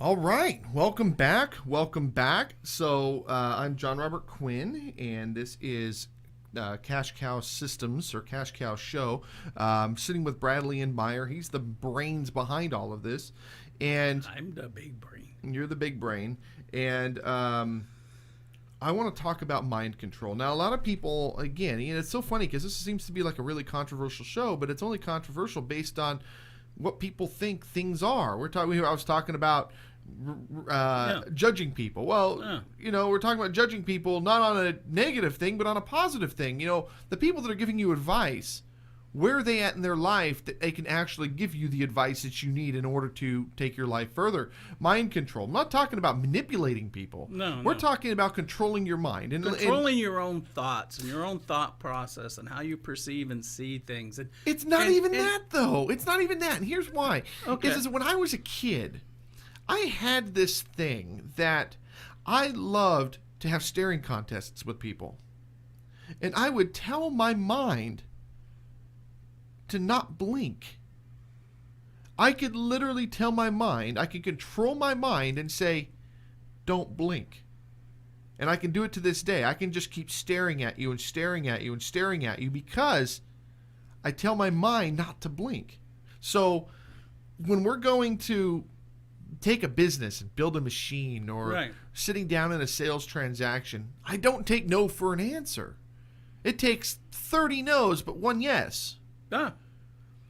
All right, welcome back. Welcome back. So I'm John Robert Quinn, and this is Cash Cow Systems or Cash Cow Show. Sitting with Bradley and Meyer. He's the brains behind all of this, and I'm the big brain. You're the big brain, and I want to talk about mind control. Now, a lot of people, again, it's so funny because this seems to be like a really controversial show, but it's only controversial based on what people think things are. I was talking about judging people. Well, we're talking about judging people not on a negative thing, but on a positive thing. The people that are giving you advice, where are they at in their life that they can actually give you the advice that you need in order to take your life further? Mind control. I'm not talking about manipulating people. We're talking about controlling your mind. Controlling your own thoughts and your own thought process and how you perceive and see things. It's not even that, though. It's not even that. And here's why. Okay. Is when I was a kid, I had this thing that I loved to have staring contests with people. And I would tell my mind to not blink. I could literally tell my mind, I could control my mind and say, don't blink. And I can do it to this day. I can just keep staring at you and staring at you and staring at you because I tell my mind not to blink. So when we're going to take a business and build a machine or sitting down in a sales transaction, I don't take no for an answer. It takes 30 no's but one yes.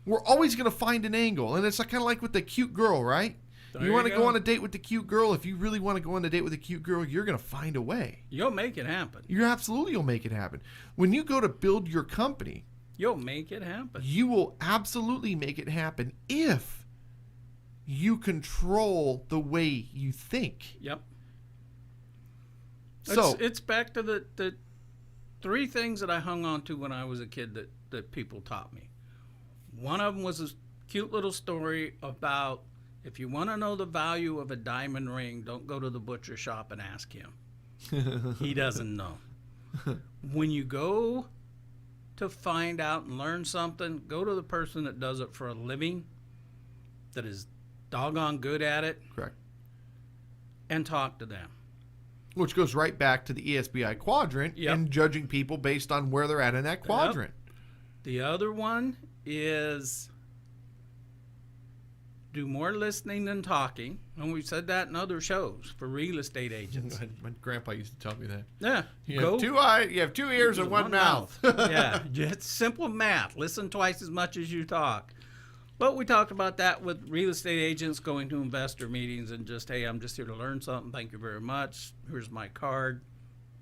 We're always going to find an angle. And it's kind of like with the cute girl, right? You want to go on a date with the cute girl. If you really want to go on a date with a cute girl, you're going to find a way. You'll make it happen. You'll make it happen. When you go to build your company, you'll make it happen. You will absolutely make it happen if you control the way you think. Yep. So it's back to the three things that I hung on to when I was a kid that people taught me. One of them was a cute little story about if you want to know the value of a diamond ring, don't go to the butcher shop and ask him. He doesn't know. When you go to find out and learn something, go to the person that does it for a living, that is doggone good at it. Correct. And talk to them. Which goes right back to the ESBI quadrant and judging people based on where they're at in that quadrant. Yep. The other one is do more listening than talking. And we've said that in other shows for real estate agents. My grandpa used to tell me that. Yeah. You have two ears and one mouth. Yeah. It's simple math. Listen twice as much as you talk. But we talked about that with real estate agents going to investor meetings and just, hey, I'm just here to learn something. Thank you very much. Here's my card.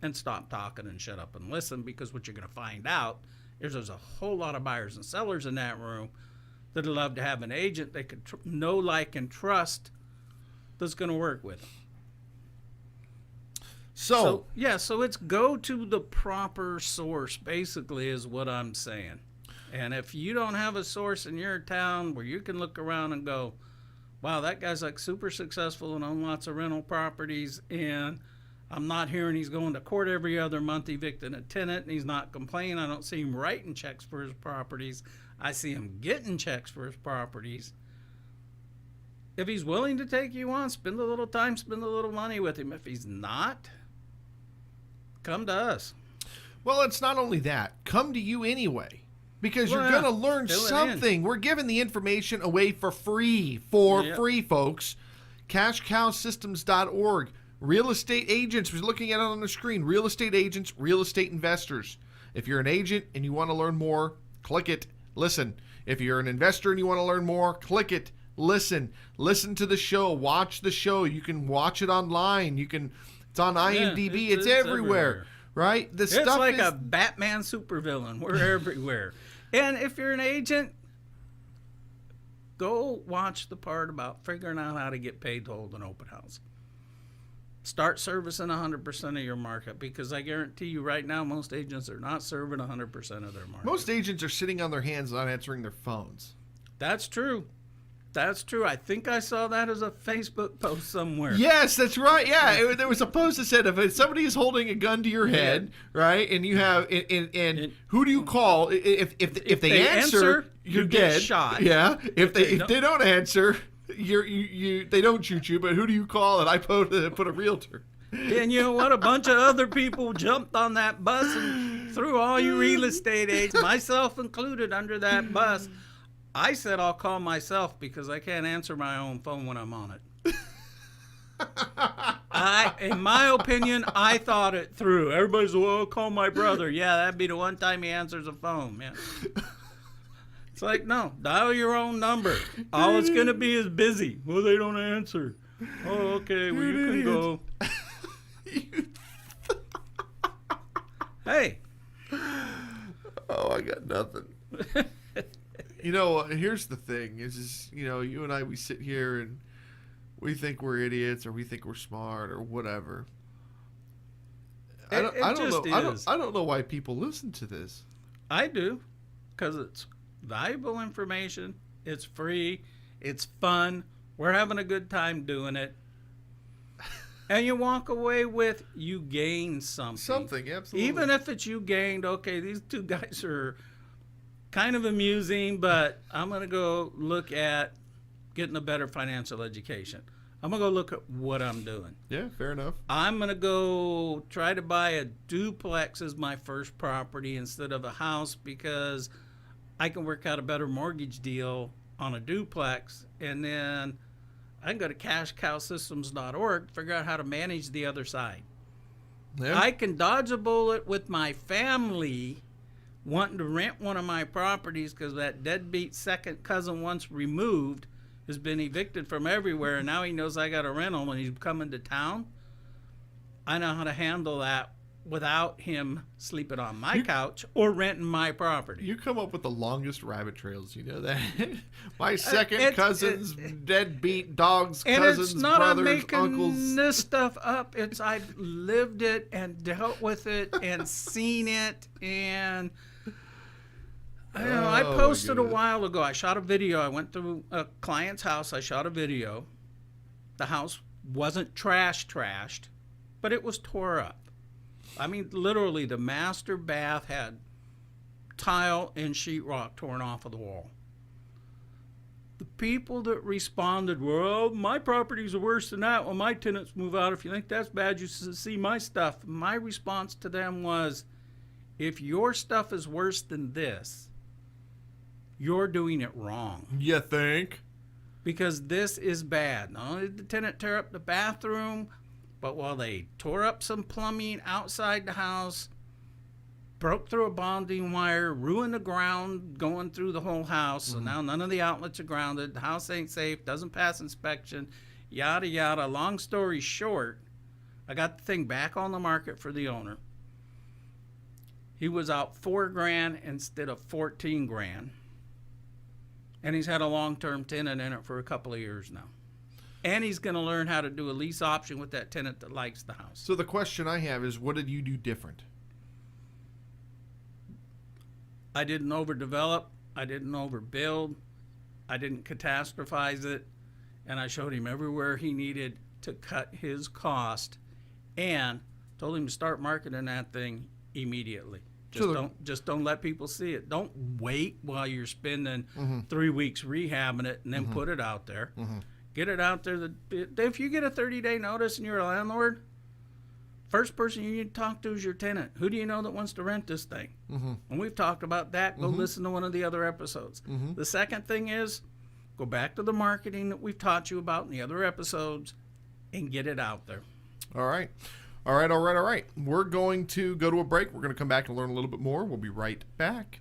And stop talking and shut up and listen, because what you're going to find out is there's a whole lot of buyers and sellers in that room that would love to have an agent they could know, like, and trust that's going to work with them. So it's go to the proper source, basically, is what I'm saying. And if you don't have a source in your town where you can look around and go, wow, that guy's like super successful and own lots of rental properties, and I'm not hearing he's going to court every other month evicting a tenant, and he's not complaining. I don't see him writing checks for his properties. I see him getting checks for his properties. If he's willing to take you on, spend a little time, spend a little money with him. If he's not, come to us. Well, it's not only that. Come to you anyway. Because you're going to learn something. We're giving the information away for free. Free, folks. CashCowSystems.org. Real estate agents. We're looking at it on the screen. Real estate agents, real estate investors. If you're an agent and you want to learn more, click it. Listen. If you're an investor and you want to learn more, click it. Listen. Listen to the show. Watch the show. You can watch it online. It's on IMDb. It's everywhere. Right? It's like a Batman supervillain. We're everywhere. And if you're an agent, go watch the part about figuring out how to get paid to hold an open house. Start servicing 100% of your market, because I guarantee you right now most agents are not serving 100% of their market. Most agents are sitting on their hands not answering their phones. That's true. That's true. I think I saw that as a Facebook post somewhere. Yes, that's right. Yeah, there was a post that said if somebody is holding a gun to your head, right, and you have, and who do you call if they answer, you're dead. Get shot. Yeah. If they don't answer, They don't shoot you, but who do you call? And I put a realtor. And you know what? A bunch of other people jumped on that bus and threw all you real estate agents, myself included, under that bus. I said I'll call myself because I can't answer my own phone when I'm on it. In my opinion, I thought it through. Everybody's, well, I'll call my brother. Yeah, that'd be the one time he answers the phone. Yeah. It's like, no, dial your own number. All it's going to be is busy. Well, they don't answer. Oh, okay, well, you can go. Hey. Oh, I got nothing. Here's the thing is, you and I, we sit here and we think we're idiots or we think we're smart or whatever. I don't know why people listen to this. I do, because it's valuable information. It's free. It's fun. We're having a good time doing it. And you walk away with, you gain something. Something, absolutely. Even if it's you gained, okay, these two guys are kind of amusing, but I'm going to go look at getting a better financial education. I'm going to go look at what I'm doing. Yeah, fair enough. I'm going to go try to buy a duplex as my first property instead of a house because I can work out a better mortgage deal on a duplex, and then I can go to cashcowsystems.org, figure out how to manage the other side. Yeah. I can dodge a bullet with my family wanting to rent one of my properties because that deadbeat second cousin once removed has been evicted from everywhere, and now he knows I got a rental when he's coming to town. I know how to handle that without him sleeping on my couch or renting my property. You come up with the longest rabbit trails, you know that? My second cousin's deadbeat dog's cousins, it's not brothers, I'm making uncles. This stuff up. It's I've lived it and dealt with it and seen it. And I posted a while ago. I shot a video. I went to a client's house. I shot a video. The house wasn't trashed, but it was tore up. I mean, literally, the master bath had tile and sheetrock torn off of the wall. The people that responded, well, my properties are worse than that. Well, my tenants move out. If you think that's bad, you should see my stuff. My response to them was, if your stuff is worse than this, you're doing it wrong. You think? Because this is bad. Not only did the tenant tear up the bathroom, but while they tore up some plumbing outside the house, broke through a bonding wire, ruined the ground going through the whole house, so now none of the outlets are grounded, the house ain't safe, doesn't pass inspection, yada, yada. Long story short, I got the thing back on the market for the owner. He was out $4,000 instead of $14,000. And he's had a long-term tenant in it for a couple of years now. And he's going to learn how to do a lease option with that tenant that likes the house. So the question I have is, what did you do different? I didn't overdevelop. I didn't overbuild. I didn't catastrophize it. And I showed him everywhere he needed to cut his cost and told him to start marketing that thing immediately. Just don't let people see it. Don't wait while you're spending 3 weeks rehabbing it and then put it out there. Get it out there. If you get a 30-day notice and you're a landlord, first person you need to talk to is your tenant. Who do you know that wants to rent this thing? And we've talked about that. Go listen to one of the other episodes. The second thing is go back to the marketing that we've taught you about in the other episodes and get it out there. All right. We're going to go to a break. We're going to come back and learn a little bit more. We'll be right back.